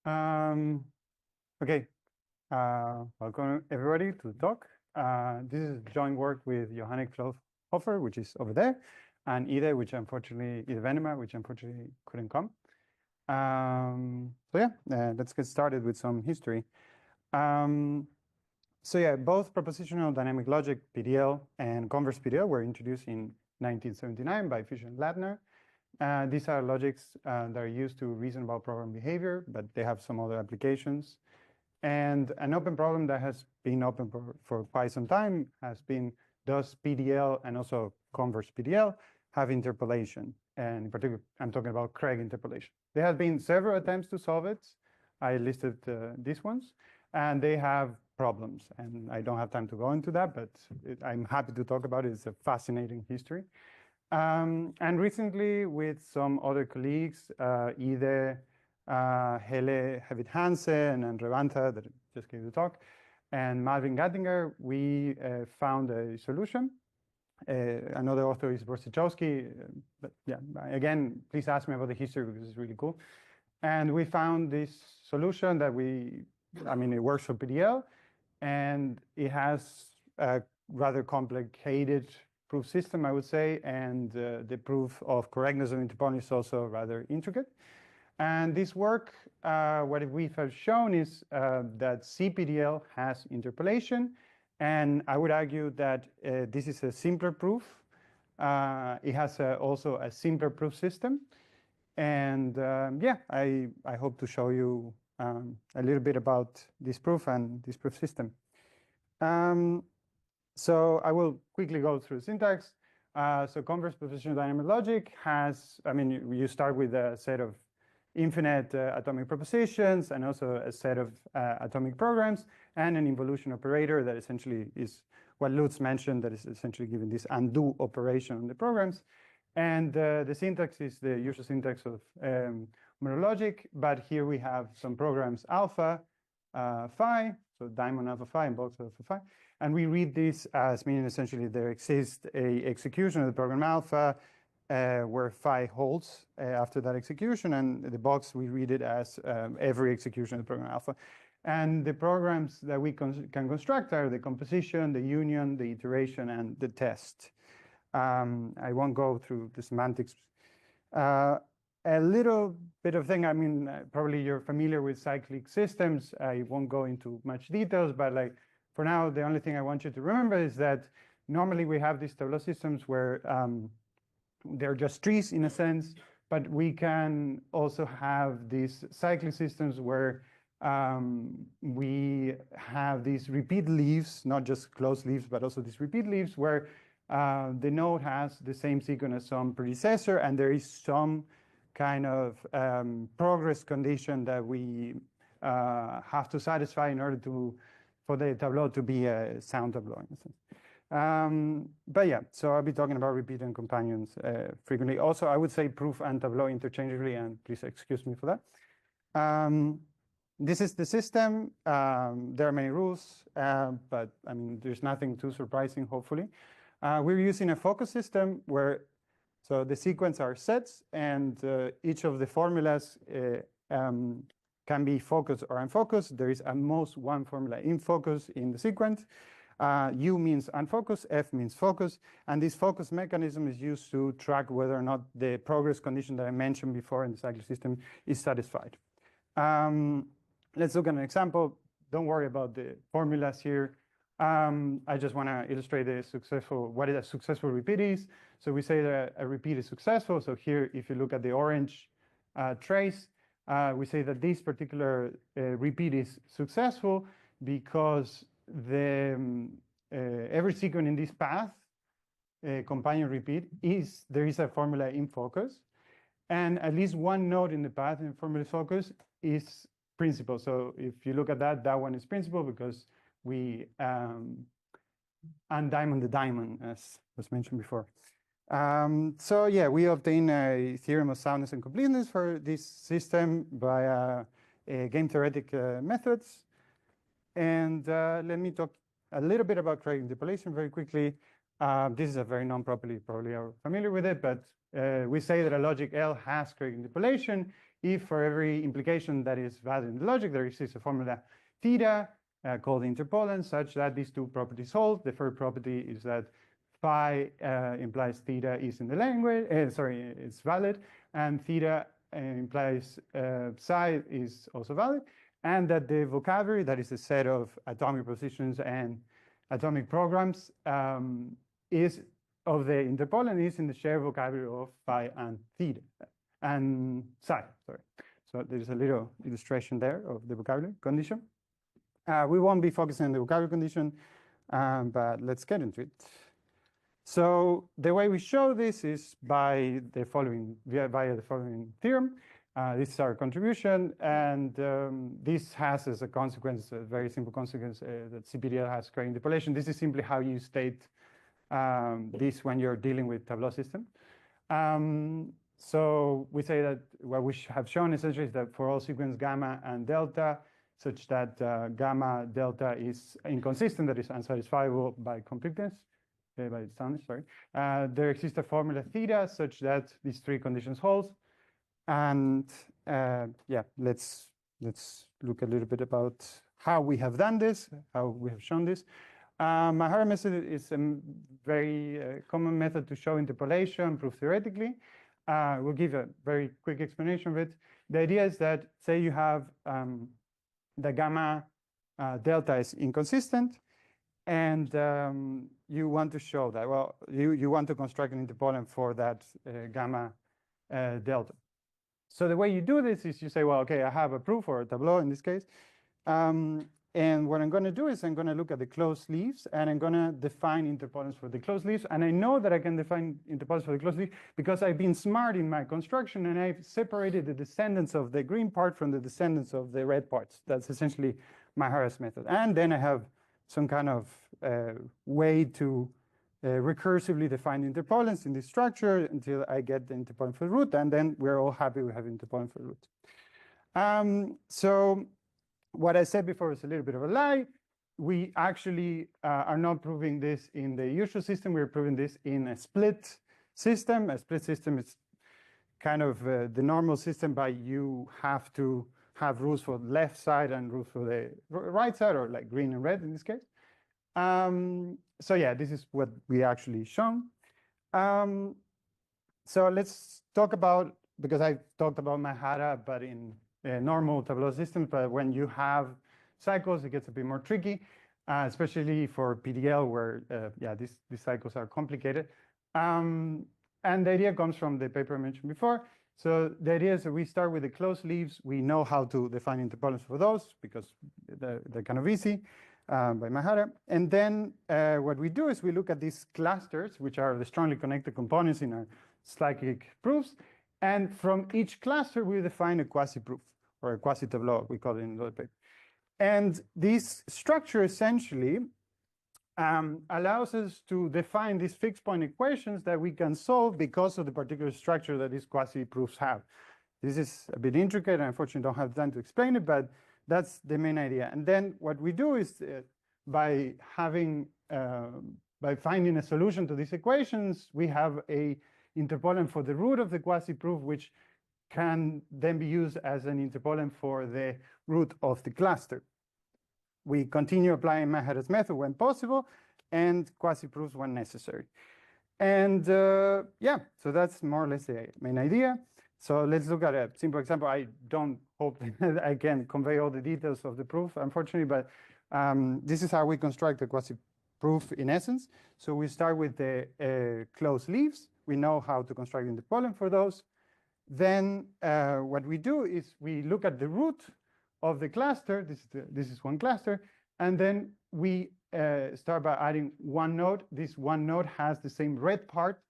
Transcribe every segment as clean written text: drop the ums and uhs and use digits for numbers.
Okay, welcome everybody to the talk. This is joint work with Johannes Kloibhofer, which is over there, and Ida, which unfortunately is Venema, which unfortunately couldn't come. So yeah, let's get started with some history. So yeah, both propositional dynamic logic PDL and Converse PDL were introduced in 1979 by Fisher and Ladner. These are logics that are used to reason about program behavior, but they have some other applications. And an open problem that has been open for quite some time has been, does PDL and also Converse PDL have interpolation? And in particular, I'm talking about Craig interpolation. There have been several attempts to solve it. I listed these ones, and they have problems. And I don't have time to go into that, but I'm happy to talk about it. It's a fascinating history. And recently, with some other colleagues, Ide, Hele Hewitt-Hansen, and Revanta, that just gave the talk, and Malvin Gattinger, we found a solution. Another author is Borsichowski, but yeah, again, please ask me about the history because it's really cool. And we found this solution that it works for PDL, and it has a rather complicated proof system, I would say, and the proof of correctness of interpolation is also rather intricate. And this work, what we have shown is that CPDL has interpolation, and I would argue that this is a simpler proof. It has also a simpler proof system, and yeah, I hope to show you a little bit about this proof and this proof system. So I will quickly go through syntax. So Converse propositional dynamic logic has, you start with a set of infinite atomic propositions and also a set of atomic programs and an involution operator that essentially is what Lutz mentioned, that is essentially giving this undo operation on the programs. And the syntax is the usual syntax of model logic, but here we have some programs alpha, phi, so diamond alpha phi and box alpha phi. And we read this as meaning essentially there exists a execution of the program alpha where phi holds after that execution, and the box we read it as every execution of the program alpha. And the programs that we can construct are the composition, the union, the iteration, and the test. I won't go through the semantics. A little bit of thing, probably you're familiar with cyclic systems. I won't go into much details, but for now, the only thing I want you to remember is that normally we have these tableau systems where they're just trees in a sense, but we can also have these cyclic systems where we have these repeat leaves, not just closed leaves, but also these repeat leaves where the node has the same sequence as some predecessor, and there is some kind of progress condition that we have to satisfy in order for the tableau to be a sound tableau in a sense. But yeah, so I'll be talking about repeat and companions frequently. Also, I would say proof and tableau interchangeably, and please excuse me for that. This is the system. There are many rules, but there's nothing too surprising, hopefully. We're using a focus system where, so the sequence are sets, and each of the formulas can be focused or unfocused. There is at most one formula in focus in the sequence. U means unfocused, F means focus, and this focus mechanism is used to track whether or not the progress condition that I mentioned before in the cyclic system is satisfied. Let's look at an example. Don't worry about the formulas here. I just want to illustrate what a successful repeat is. So we say that a repeat is successful. So here, if you look at the orange trace, we say that this particular repeat is successful because every sequence in this path, companion repeat, there is a formula in focus, and at least one node in the path in formula focus is principal. So if you look at that one is principal because we undiamond the diamond, as was mentioned before. So yeah, we obtain a theorem of soundness and completeness for this system by game theoretic methods. And let me talk a little bit about Craig interpolation very quickly. This is a very known property, probably are familiar with it, but we say that a logic L has Craig interpolation if for every implication that is valid in the logic, there exists a formula theta called interpolation, such that these two properties hold. The first property is that phi implies theta is in the language, it's valid, and theta implies psi is also valid, and that the vocabulary, that is a set of atomic positions and atomic programs, is of the interpolation is in the shared vocabulary of phi and theta and psi. Sorry. So there's a little illustration there of the vocabulary condition. We won't be focusing on the vocabulary condition, but let's get into it. So the way we show this is by the following, via the following theorem. This is our contribution, and this has as a consequence, a very simple consequence, that CPDL has square interpolation. This is simply how you state this when you're dealing with TABLEAUX system. So we say that what we have shown essentially is that for all sequence gamma and delta, such that gamma delta is inconsistent, that is unsatisfiable by completeness, by soundness, sorry. There exists a formula theta such that these three conditions hold. And yeah, let's look a little bit about how we have done this, how we have shown this. Mahara method is a very common method to show interpolation, proof theoretically. We'll give a very quick explanation of it. The idea is that, say you have the gamma delta is inconsistent, and you want to show that. Well, you want to construct an interpolation for that gamma delta. So the way you do this is you say, well, okay, I have a proof, or a tableau in this case. And what I'm going to do is I'm going to look at the closed leaves, and I'm going to define interpolations for the closed leaves. And I know that I can define interpolations for the closed leaves because I've been smart in my construction, and I've separated the descendants of the green part from the descendants of the red parts. That's essentially Mahara's method. And then I have some kind of way to recursively define interpolations in this structure until I get the interpolation for the root, and then we're all happy we have interpolation for the root. So what I said before was a little bit of a lie. We actually are not proving this in the usual system. We're proving this in a split system. A split system is kind of the normal system, but you have to have rules for the left side and rules for the right side, or like green and red in this case. So yeah, this is what we actually shown. So let's talk about, because I talked about Mahara, but in normal TABLEAUX systems, but when you have cycles, it gets a bit more tricky, especially for PDL, where yeah, these cycles are complicated. And the idea comes from the paper I mentioned before. So the idea is that we start with the closed leaves. We know how to define interpolations for those because they're kind of easy by Mahara. And then what we do is we look at these clusters, which are the strongly connected components in our cyclic proofs. And from each cluster, we define a quasi-proof, or a quasi-tableau, we call it in the paper. And this structure essentially allows us to define these fixed point equations that we can solve because of the particular structure that these quasi-proofs have. This is a bit intricate, and unfortunately don't have time to explain it, but that's the main idea. And then what we do is by finding a solution to these equations, we have a interpolation for the root of the quasi-proof, which can then be used as an interpolation for the root of the cluster. We continue applying Mahara's method when possible, and quasi-proofs when necessary. And yeah, so that's more or less the main idea. So let's look at a simple example. I don't hope that I can convey all the details of the proof, unfortunately, but this is how we construct the quasi-proof in essence. So we start with the closed leaves. We know how to construct interpolation for those. Then what we do is we look at the root of the cluster. This is one cluster, and then we start by adding one node. This one node has the same red part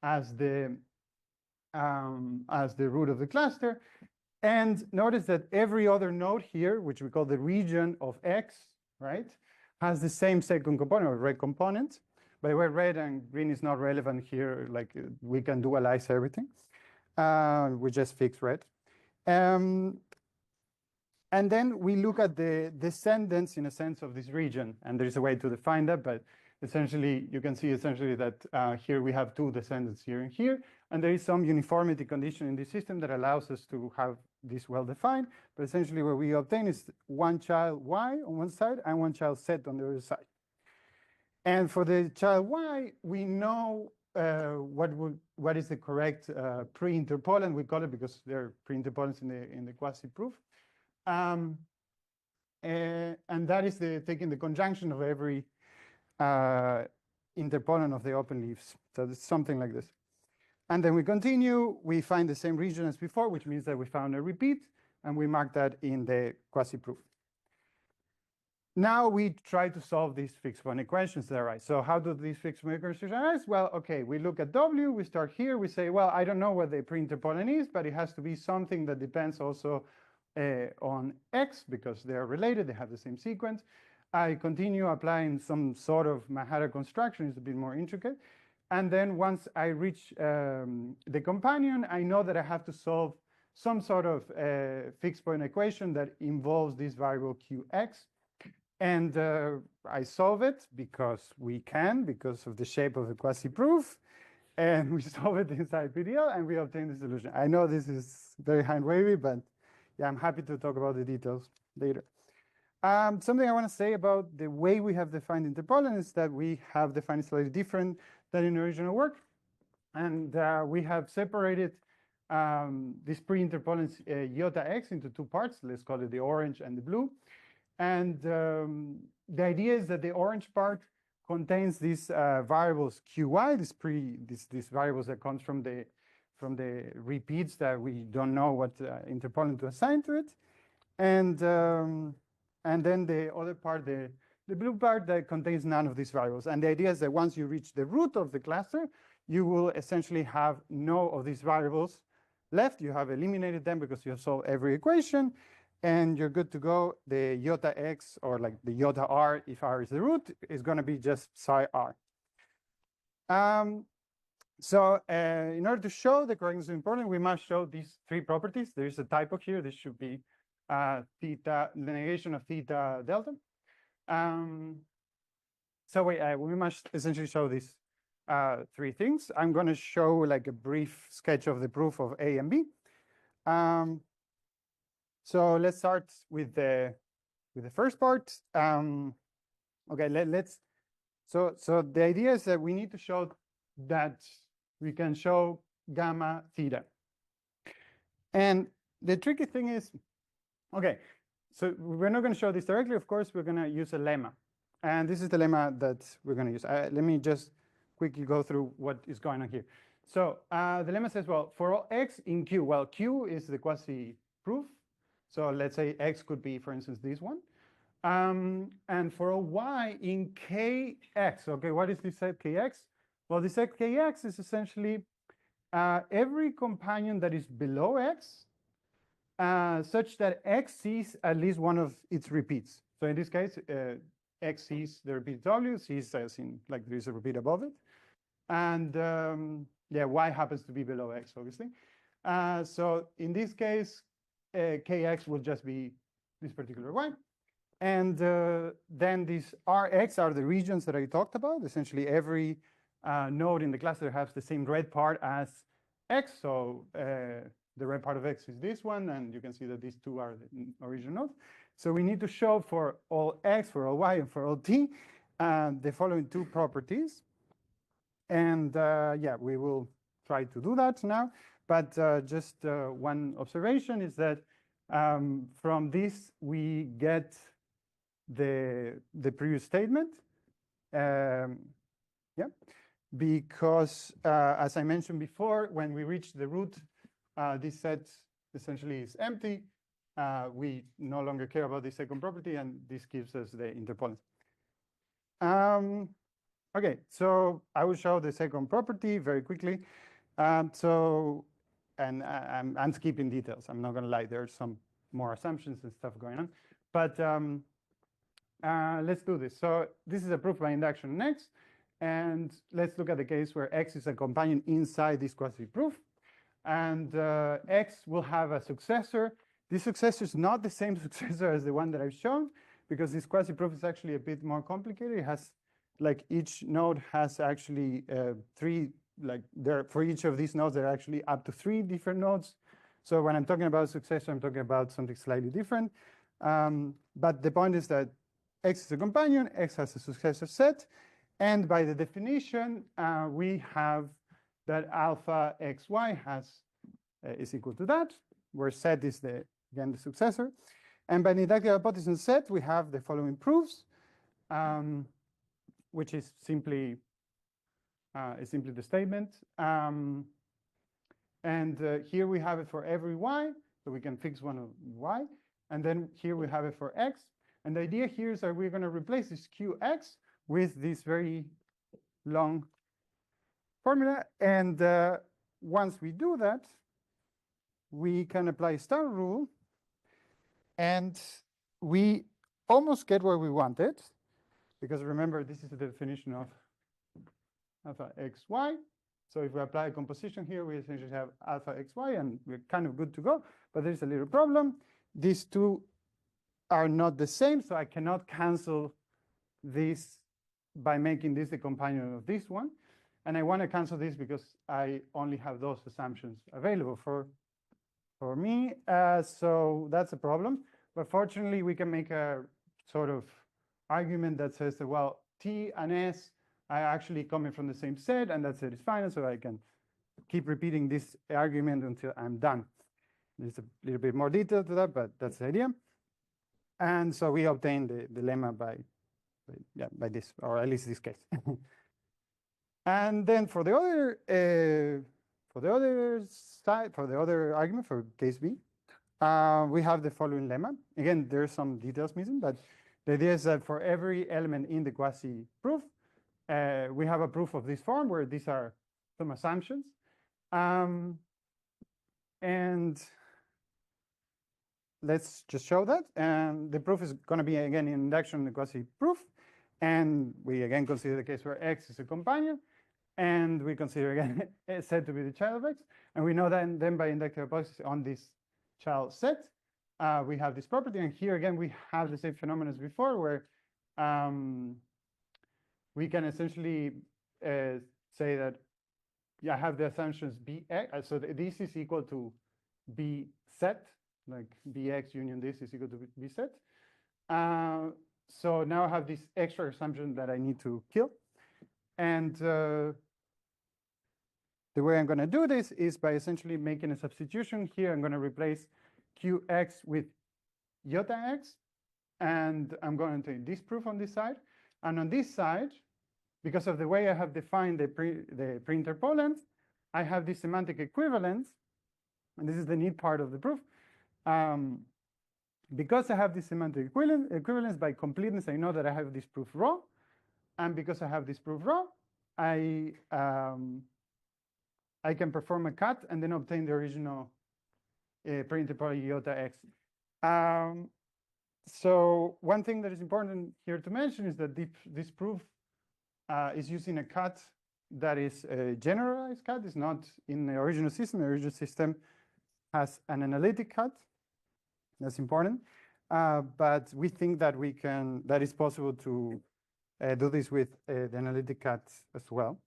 as the root of the cluster. And notice that every other node here, which we call the region of X, right, has the same second component, or red component. By the way, red and green is not relevant here. Like we can dualize everything. We just fix red. And then we look at the descendants, in a sense, of this region. And there's a way to define that, but essentially, you can see essentially that here we have two descendants here and here, and there is some uniformity condition in this system that allows us to have this well defined. But essentially, what we obtain is one child Y on one side and one child Z on the other side. And for the child Y, we know what is the correct pre-interpolant, we call it, because they're pre-interpolants in the quasi-proof. And that is taking the conjunction of every interpolant of the open leaves. So it's something like this. And then we continue, we find the same region as before, which means that we found a repeat, and we mark that in the quasi-proof. Now we try to solve these fixed point equations that arise. So how do these fixed point equations arise? Well, okay, we look at W, we start here, we say, well, I don't know what the pre-interpolant is, but it has to be something that depends also on X, because they are related, they have the same sequence. I continue applying some sort of Manhattan construction, it's a bit more intricate. And then once I reach the companion, I know that I have to solve some sort of fixed point equation that involves this variable Qx. And I solve it because we can, because of the shape of the quasi-proof. And we solve it inside PDL, and we obtain the solution. I know this is very hand-wavy, but yeah, I'm happy to talk about the details later. Something I want to say about the way we have defined interpolant is that we have defined it slightly different than in original work. And we have separated this pre-interpolant iota x into two parts. Let's call it the orange and the blue. And the idea is that the orange part contains these variables qy, these variables that comes from the repeats that we don't know what interpolant to assign to it. And then the other part, the blue part, that contains none of these variables. And the idea is that once you reach the root of the cluster, you will essentially have no of these variables left. You have eliminated them because you have solved every equation, and you're good to go. The iota x, or like the iota r, if r is the root, is going to be just psi r. So in order to show the correctness of interpolant, we must show these three properties. There is a typo here. This should be theta, the negation of theta delta. So we must essentially show these three things. I'm going to show like a brief sketch of the proof of A and B. So let's start with the first part. Okay, let's. So the idea is that we need to show that we can show gamma theta. And the tricky thing is, okay, so we're not going to show this directly. Of course, we're going to use a lemma. And this is the lemma that we're going to use. Let me just quickly go through what is going on here. So the lemma says, well, for all x in Q, well, Q is the quasi-proof. So let's say x could be, for instance, this one. And for a y in Kx, okay, what is this set Kx? Well, this set Kx is essentially every companion that is below x, such that x sees at least one of its repeats. So in this case, x sees the repeat w, sees as in like there is a repeat above it. And yeah, y happens to be below x, obviously. So in this case, Kx will just be this particular y. And then these Rx are the regions that I talked about. Essentially, every node in the cluster has the same red part as x. So the red part of x is this one, and you can see that these two are the original nodes. So we need to show for all x, for all y, and for all t, the following two properties. And yeah, we will try to do that now. But just one observation is that from this, we get the previous statement. Yeah, because as I mentioned before, when we reach the root, this set essentially is empty. We no longer care about the second property, and this gives us the interpolant. Okay, so I will show the second property very quickly. And I'm skipping details. I'm not going to lie. There's some more assumptions and stuff going on. But let's do this. So this is a proof by induction next. And let's look at the case where x is a companion inside this quasi-proof. And x will have a successor. This successor is not the same successor as the one that I've shown, because this quasi-proof is actually a bit more complicated. It has like each node has actually three, like there for each of these nodes, there are actually up to 3 different nodes. So when I'm talking about successor, I'm talking about something slightly different. But the point is that X is a companion, X has a successor set, and by the definition, we have that alpha XY is equal to that, where set is again the successor. And by the inductive hypothesis set, we have the following proofs, which is simply the statement. Here we have it for every y, so we can fix one of y. And then here we have it for x. And the idea here is that we're going to replace this qx with this very long formula. And once we do that, we can apply star rule. And we almost get where we wanted. Because remember, this is the definition of alpha xy. So if we apply a composition here, we essentially have alpha xy, and we're kind of good to go. But there's a little problem. These two are not the same, so I cannot cancel this by making this the companion of this one. And I want to cancel this because I only have those assumptions available for me. So that's a problem. But fortunately, we can make a sort of argument that says that, well, T and S are actually coming from the same set, and that set is final, so I can keep repeating this argument until I'm done. There's a little bit more detail to that, but that's the idea. And so we obtain the lemma by this, or at least this case. And then for the other argument, for case B, we have the following lemma. Again, there's some details missing, but the idea is that for every element in the quasi-proof, we have a proof of this form where these are some assumptions. And let's just show that. And the proof is going to be, again, in induction the quasi-proof. And we, again, consider the case where X is a companion. And we consider, again, a set to be the child of X. And we know that then by inductive hypothesis on this child set, we have this property. And here, again, we have the same phenomenon as before, where we can essentially say that I have the assumptions Bx. So this is equal to B set, like Bx union this is equal to B set. So now I have this extra assumption that I need to kill. And the way I'm going to do this is by essentially making a substitution here. I'm going to replace Qx with iota x. And I'm going to take this proof on this side. And on this side, because of the way I have defined the pre-interpolant, I have this semantic equivalence. And this is the neat part of the proof. Because I have this semantic equivalence, by completeness, I know that I have this proof raw. And because I have this proof raw, I can perform a cut and then obtain the original pre-interpolant iota x. So one thing that is important here to mention is that this proof is using a cut that is a generalized cut. It's not in the original system. The original system has an analytic cut. That's important. But we think that that is possible to do this with the analytic cut as well.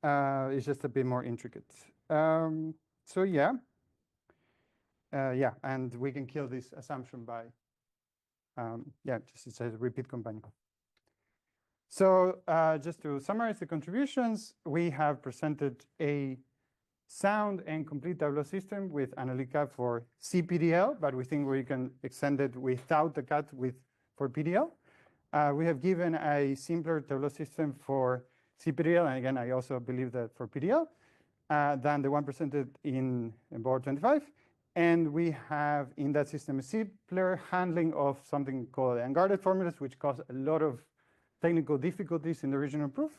It's just a bit more intricate. So yeah. And we can kill this assumption by, just it says repeat companion. So just to summarize the contributions, we have presented a sound and complete TABLEAUX system with analytic cut for CPDL, but we think we can extend it without the cut for PDL. We have given a simpler TABLEAUX system for CPDL, and again, I also believe that for PDL, than the one presented in board 25. And we have in that system a simpler handling of something called unguarded formulas, which cause a lot of technical difficulties in the original proof.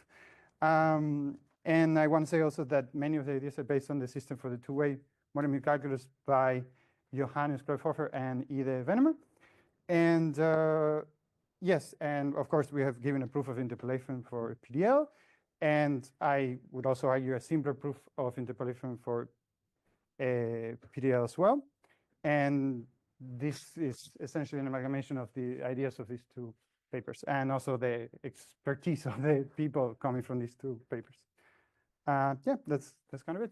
And I want to say also that many of the ideas are based on the system for the two-way monomer calculus by Johannes, Kloibhofer, and Ide Venema. And yes, and of course, we have given a proof of interpolation for PDL. And I would also argue a simpler proof of interpolation for PDL as well. And this is essentially an amalgamation of the ideas of these two papers, and also the expertise of the people coming from these two papers. Yeah, that's kind of it.